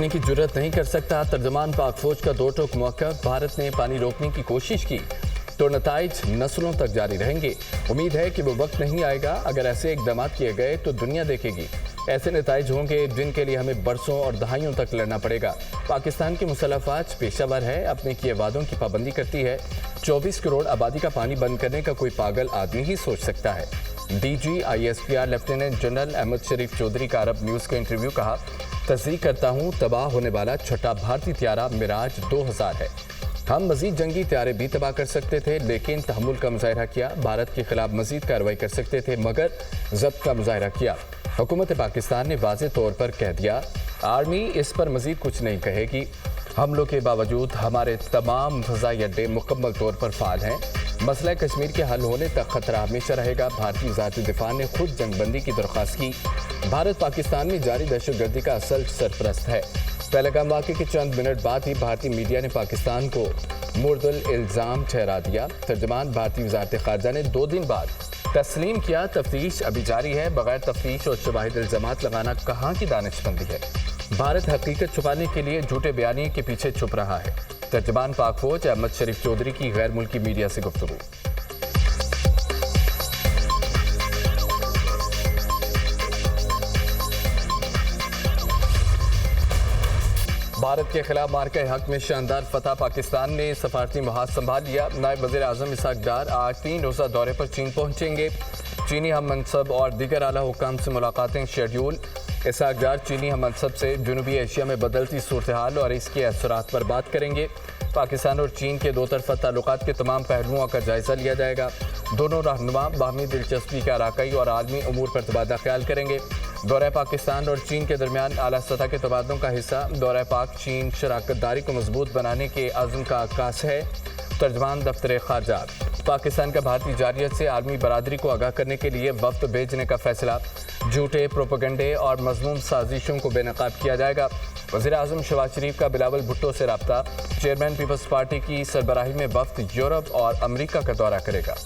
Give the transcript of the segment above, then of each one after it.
रोकने की जुर्रत नहीं कर सकता। तर्जमान पाक फौज का 2 टोक मौक़िफ़। भारत ने पानी रोकने की कोशिश की तो नताइज नस्लों तक जारी रहेंगे। उम्मीद है कि वो वक्त नहीं आएगा, अगर ऐसे इक़दाम किए गए तो दुनिया देखेगी। ऐसे नताइज होंगे जिनके लिए हमें बरसों और दहाइयों तक लड़ना पड़ेगा। पाकिस्तान की मुसल्लह फ़ौज पेशावर है, अपने किए वादों की पाबंदी करती है। 24 करोड़ आबादी का पानी बंद करने का कोई पागल आदमी ही सोच सकता है। DGISPR लेफ्टिनेंट जनरल अहमद शरीफ चौधरी का अरब न्यूज़ को इंटरव्यू। कहा, तस्दीक करता हूँ तबाह होने वाला छठा भारतीय त्यारा मिराज 2000 है। हम मजीद जंगी त्यारे भी तबाह कर सकते थे, लेकिन तहम्मुल का मुजाहरा किया। भारत के खिलाफ मजीद कार्रवाई कर सकते थे, मगर ज़ब्त का मुजाहरा किया। हुकूमत पाकिस्तान ने वाज़े तौर पर कह दिया, आर्मी इस पर मजीद कुछ नहीं कहेगी। हमलों के बावजूद हमारे तमाम फ़ज़ाई अड्डे मुकम्मल तौर पर फ़ाल हैं। मसला कश्मीर के हल होने तक खतरा हमेशा रहेगा। भारतीय वज़ारत दिफ़ा ने खुद जंगबंदी की दरख्वास्त की। भारत पाकिस्तान में जारी दहशतगर्दी का असल सरपरस्त है। पहलगाम वाक़े के चंद मिनट बाद ही भारतीय मीडिया ने पाकिस्तान को मुर्दल इल्ज़ाम ठहरा दिया। तर्जमान भारतीय वज़ारत ख़ारजा ने 2 दिन बाद तस्लीम किया, तफ्तीश अभी जारी है। बगैर तफ्तीश और शवाहिद इल्ज़ामात लगाना कहाँ की दानिशमंदी है। भारत हकीकत छुपाने के लिए झूठे बयानी के पीछे छुप रहा है। तर्जमान पाक फौज अहमद शरीफ चौधरी की गैर मुल्की मीडिया से गुफ्तगू। भारत के खिलाफ मार्के हक में शानदार फतह। पाकिस्तान ने सफारती महाज संभाल लिया। नायब वज़ीर आज़म इसहाक डार आज 3 रोज़ा दौरे पर चीन पहुंचेंगे। चीनी हम मनसब और दीगर आला हुकाम से मुलाकातें शेड्यूल। इसहाक डार चीनी हम मनसब से जनूबी एशिया में बदलती सूरत हाल और इसके असरात पर बात करेंगे। पाकिस्तान और चीन के 2 तरफ़ा ताल्लुकात के तमाम पहलुओं का जायज़ा लिया जाएगा। दोनों रहनुमा बाहमी दिलचस्पी के इलाकाई और आलमी अमूर पर तबादला ख्याल करेंगे। दौरा पाकिस्तान और चीन के दरमियान आला सतह के तबादलों का हिस्सा दौरा पाक चीन शराकतदारी को मजबूत बनाने के आज़म का आकाश है। तर्जमान दफ्तर ख़ारजा। पाकिस्तान का भारतीय जारियत से आलमी बरादरी को आगाह करने के लिए वफ्द भेजने का फैसला। झूठे प्रोपेगेंडे और मजमूम साजिशों को बेनकाब किया जाएगा। वज़ीर आज़म शहबाज शरीफ का बिलावल भुट्टो से रब्ता। चेयरमैन पीपल्स पार्टी की सरबराही में वफ्द यूरोप और अमरीका का दौरा करेगा।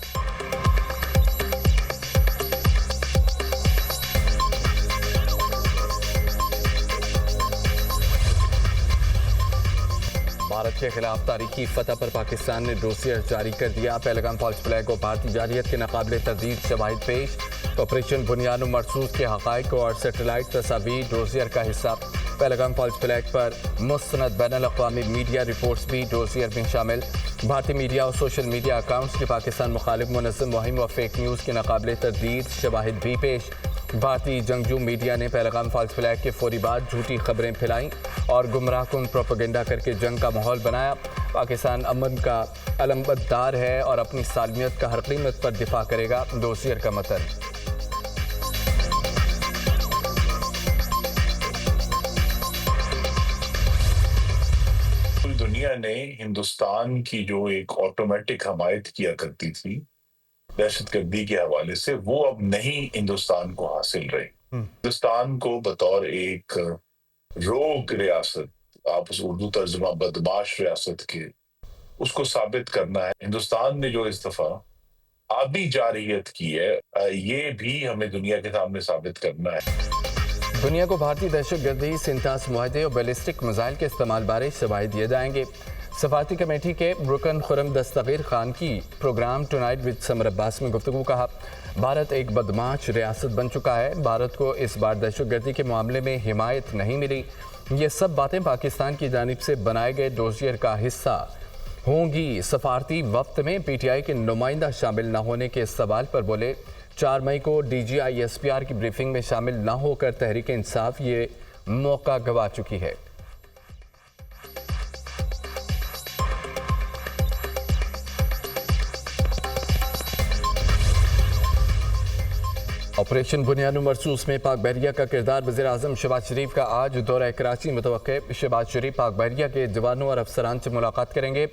भारत के खिलाफ तारीखी फतह पर पाकिस्तान ने डोसियर जारी कर दिया। पहलगाम फॉल्स फ्लैग को भारतीय जारियत के नाकाबिले तरदीद शवाहिद पेश। ऑपरेशन बुनियाद मरसूस के हक़ाइक़ और सेटेलाइट तस्वीर डोसियर का हिस्सा। पहलगाम फॉल्स फ्लैग पर मुस्तनद बैनुल-अक़वामी मीडिया रिपोर्ट्स भी डोसियर में शामिल। भारतीय मीडिया और सोशल मीडिया अकाउंट्स के पाकिस्तान मुखालिफ मुनज़्ज़म मुहिम व फेक न्यूज़ के नाकाबिले तरदीद शवाहिद भी पेश। भारतीय जंगजू मीडिया ने पहलगाम फॉल्स फ्लैग के फौरी बाद झूठी खबरें फैलाईं और गुमराहकुन प्रोपेगेंडा करके जंग का माहौल बनाया। पाकिस्तान अमन का अलमबरदार है और अपनी सालमियत का हर कीमत पर दिफा करेगा। डोसियर का मतन। पूरी दुनिया ने हिंदुस्तान की जो एक ऑटोमेटिक हमायत किया करती थी दहशतगर्दी के हवाले से, वो अब नहीं हिंदुस्तान को हासिल रही। हिंदुस्तान को बतौर एक रोग रियासत, आप उस उर्दू तर्जुमा बदमाश रियासत के, उसको साबित करना है। हिंदुस्तान ने जो इस दफा आबी जारियत की है, ये भी हमें दुनिया के सामने साबित करना है। दुनिया को भारतीय दहशतगर्दी, सिंतास मुआहदे और बैलिस्टिक मिसाइल के इस्तेमाल बारे शवाहिद दिए जाएंगे। सफारती कमेटी के रुकन खुरम दस्तगीर खान की programme tonight with Samar Abbas में गुफ्तगू। कहा, भारत एक बदमाश रियासत बन चुका है। भारत को इस बार दहशतगर्दी के मामले में हिमायत नहीं मिली। ये सब बातें पाकिस्तान की जानिब से बनाए गए डोसियर का हिस्सा होंगी। सफारती वक्त में PTI के नुमाइंदा शामिल न होने के सवाल पर बोले, 4 मई को DGISPR की ब्रीफिंग में शामिल न होकर तहरीक इंसाफ ये मौका गंवा चुकी है। ऑपरेशन बुनियाद मरसूस में पाक बहरिया का किरदार। वज़ीर आज़म शहबाज शरीफ का आज दौरा कराची मुतवक्किर। शहबाज शरीफ पाक बहरिया के जवानों और अफसरान से मुलाकात करेंगे।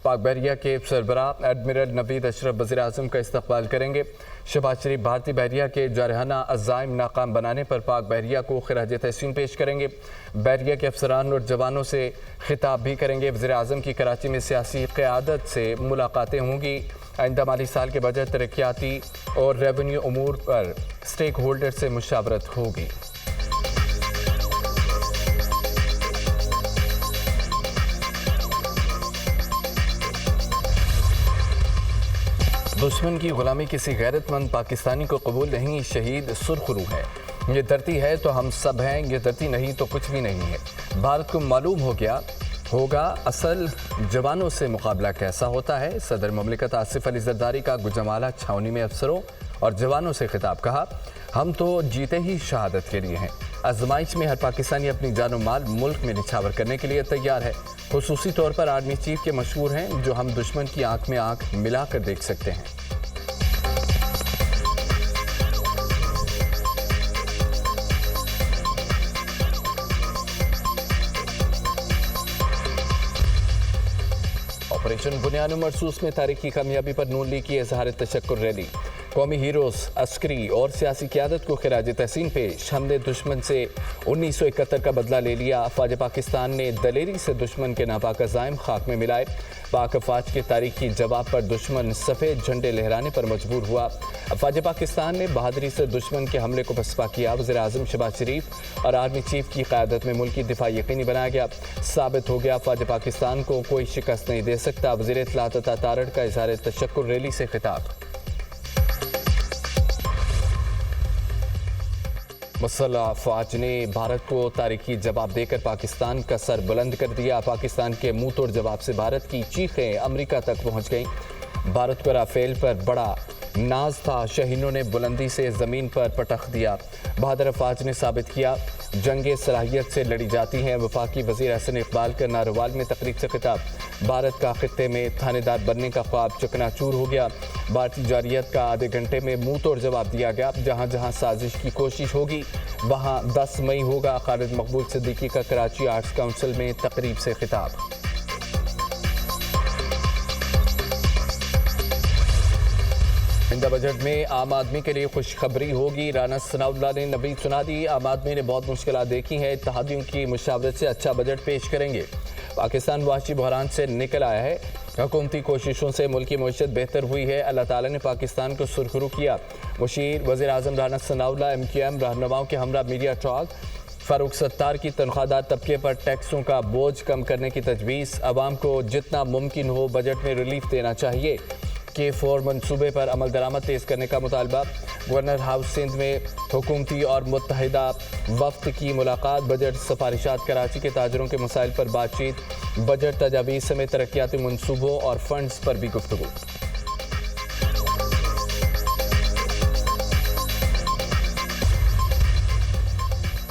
पाक बहरिया के सरबराह एडमिरल नवीद अशरफ वज़ीर आज़म का इस्तकबाल करेंगे। शहबाज शरीफ भारतीय बहरिया के जारहाना अज़ाइम नाकाम बनाने पर पाक बहरिया को खिराज तहसीन पेश करेंगे। बहरिया के अफसरान और जवानों से खिताब भी करेंगे। वज़ीर आज़म की कराची में सियासी क़यादत से मुलाकातें होंगी। आइंदा माली साल के बजट, तरक्याती और रेवेन्यू अमूर पर स्टेक होल्डर से मुशावरत होगी। दुश्मन की गुलामी किसी गैरतमंद पाकिस्तानी को कबूल नहीं, शहीद सुरखरू है। ये धरती है तो हम सब हैं, ये धरती नहीं तो कुछ भी नहीं है। भारत को मालूम हो गया होगा असल जवानों से मुकाबला कैसा होता है। सदर मुमलिकत आसिफ अली जरदारी का गुजरावाला छावनी में अफसरों और जवानों से खिताब। कहा, हम तो जीते ही शहादत के लिए हैं। आजमाइश में हर पाकिस्तानी अपनी जानो माल मुल्क में निछावर करने के लिए तैयार है। खुसूसी तौर पर आर्मी चीफ के मशहूर हैं, जो हम दुश्मन की आंख में आंख मिलाकर देख सकते हैं। ऑपरेशन बुनियाद मरसूस में तारीखी कामयाबी पर नून लीग की इजहार तशक्कुर रैली। कौमी हीरोज, अस्करी और सियासी क़यादत को खिराज तहसीन पेश। हमने दुश्मन से 1971 का बदला ले लिया। अफवाज पाकिस्तान ने दलेरी से दुश्मन के नापाक अज़ाइम खाक में मिलाए। पाक अफवाज के तारीखी जवाब पर दुश्मन सफ़ेद झंडे लहराने पर मजबूर हुआ। अफवाज पाकिस्तान ने बहादुरी से दुश्मन के हमले को पसपा किया। वज़ीर आज़म शहबाज शरीफ और आर्मी चीफ की क़यादत में मुल्क की दिफा यकीनी बनाया गया। साबित हो गया अफवाज पाकिस्तान को कोई शिकस्त नहीं दे सकता। वज़ीर इत्तलात अता तारड़ का इज़हार तशक्कुर रैली से खिताब। मुसल्लह अफवाज ने भारत को तारीखी जवाब देकर पाकिस्तान का सर बुलंद कर दिया। पाकिस्तान के मुंह तोड़ जवाब से भारत की चीखें अमेरिका तक पहुंच गईं। भारत को राफेल पर बड़ा नाज था, शहीनों ने बुलंदी से ज़मीन पर पटख दिया। बहादुर अफवाज ने साबित किया जंगे सलाहियत से लड़ी जाती हैं। वफाकी वज़ीर अहसन इकबाल का नारोवाल में तकरीब से खिताब। भारत का खित्ते में थानेदार बनने का ख्वाब चकनाचूर हो गया। भारतीय जारियत का आधे घंटे में मुंह तोड़ जवाब दिया गया। जहां जहां साजिश की कोशिश होगी वहां 10 मई होगा। खालिद मकबूल सिद्दीकी का कराची आर्ट्स काउंसिल में तकरीब से खिताब। इंदा बजट में आम आदमी के लिए खुशखबरी होगी। राना सनाउल्लाह ने नबी सुना दी। आम आदमी ने बहुत मुश्किलात देखी हैं, इत्तेहादियों की मुशावरत से अच्छा बजट पेश करेंगे। पाकिस्तान वाशी बहरान से निकल आया है। हुकूमती कोशिशों से मुल्क की मईशत बेहतर हुई है। अल्लाह ताला ने पाकिस्तान को सुरखरू किया। मुशीर वज़ीर आज़म राना सनाउल्लाह MQM रहनुमाओं के हमरा मीडिया टॉक। फारूक सत्तार की तनख्वाहदार तबके पर टैक्सों का बोझ कम करने की तजवीज़। अवाम को जितना मुमकिन हो बजट में रिलीफ देना चाहिए। K4 मनसूबे पर अमल दरामद तेज़ करने का मुतालबा। गवर्नर हाउस सिंध में हुकूमती और मुत्तहिदा वफ्द की मुलाकात। बजट सिफारिशात, कराची के ताजरों के मसाइल पर बातचीत। बजट तजावीज़ समेत तरक्याती मनसूबों और फंड्स पर भी गुफ्तगू।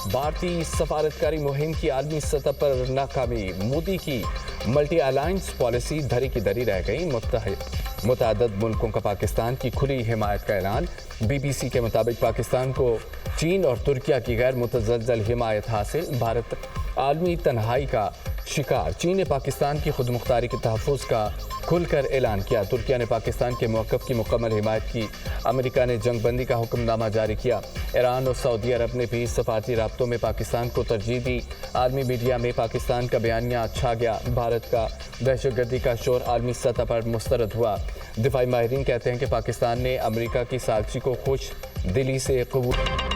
भारतीय सफारतकारी मुहिम की आलमी सतह पर नाकामी। मोदी की मल्टी अलायंस पॉलिसी धरी की धरी रह गई। मुतअद्दिद मुल्कों का पाकिस्तान की खुली हिमायत का ऐलान। BBC के मुताबिक पाकिस्तान को चीन और तुर्किया की गैर मुतज़लज़ल हिमायत हासिल। भारत आलमी तन्हाई का शिकार। चीन ने पाकिस्तान की खुद मुख्तारी के तहफ़्फ़ुज़ का खुलकर ऐलान किया। तुर्किया ने पाकिस्तान के मौक़िफ़ की मुकम्मल हिमायत की। अमेरिका ने जंगबंदी का हुक्मनामा जारी किया। ईरान और सऊदी अरब ने भी सफारती राब्तों में पाकिस्तान को तरजीह दी। आलमी मीडिया में पाकिस्तान का बयानिया छा गया। भारत का दहशतगर्दी का शोर आलमी सतह पर मुस्तरद हुआ। दिफाई माहिरीन कहते हैं कि पाकिस्तान ने अमेरिका की साजिश को खुश दिली से कबूल